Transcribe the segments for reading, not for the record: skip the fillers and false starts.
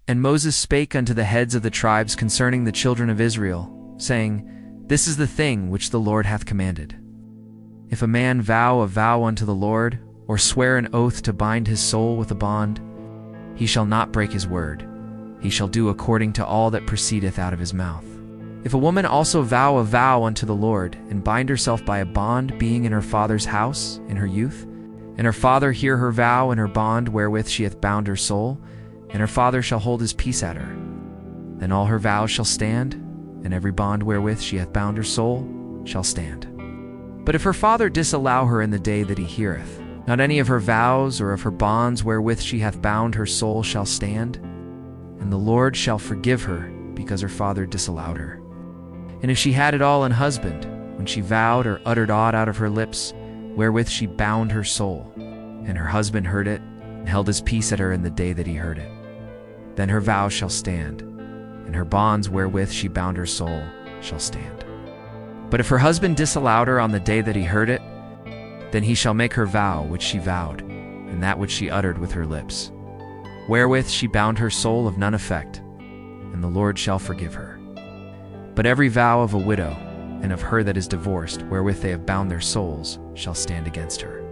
And Moses spake unto the heads of the tribes concerning the children of Israel, saying, This is the thing which the Lord hath commanded. If a man vow a vow unto the Lord, or swear an oath to bind his soul with a bond, he shall not break his word. He shall do according to all that proceedeth out of his mouth. If a woman also vow a vow unto the Lord, and bind herself by a bond, being in her father's house in her youth, and her father hear her vow and her bond wherewith she hath bound her soul, and her father shall hold his peace at her, then all her vows shall stand, and every bond wherewith she hath bound her soul shall stand. But if her father disallow her in the day that he heareth, not any of her vows or of her bonds wherewith she hath bound her soul shall stand, and the Lord shall forgive her, because her father disallowed her. And if she had it all an husband, when she vowed or uttered aught out of her lips, wherewith she bound her soul, and her husband heard it, and held his peace at her in the day that he heard it, then her vows shall stand, and her bonds wherewith she bound her soul shall stand. But if her husband disallowed her on the day that he heard it, then he shall make her vow which she vowed, and that which she uttered with her lips, wherewith she bound her soul of none effect, and the Lord shall forgive her. But every vow of a widow, and of her that is divorced, wherewith they have bound their souls, shall stand against her.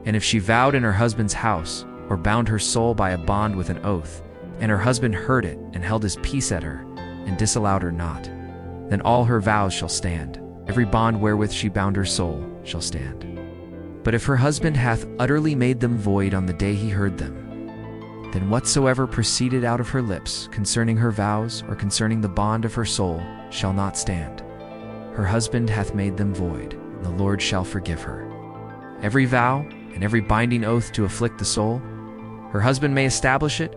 And if she vowed in her husband's house, or bound her soul by a bond with an oath, and her husband heard it, and held his peace at her, and disallowed her not, then all her vows shall stand, every bond wherewith she bound her soul shall stand. But if her husband hath utterly made them void on the day he heard them, then whatsoever proceeded out of her lips concerning her vows or concerning the bond of her soul shall not stand. Her husband hath made them void, and the Lord shall forgive her. Every vow and every binding oath to afflict the soul, her husband may establish it,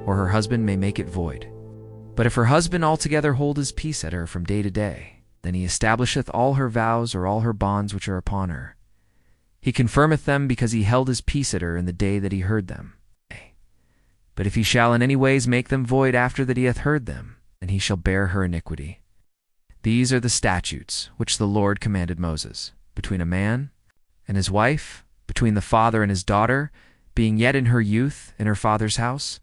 or her husband may make it void. But if her husband altogether hold his peace at her from day to day, then he establisheth all her vows or all her bonds which are upon her. He confirmeth them because he held his peace at her in the day that he heard them. But if he shall in any ways make them void after that he hath heard them, then he shall bear her iniquity. These are the statutes which the Lord commanded Moses, between a man and his wife, between the father and his daughter, being yet in her youth in her father's house,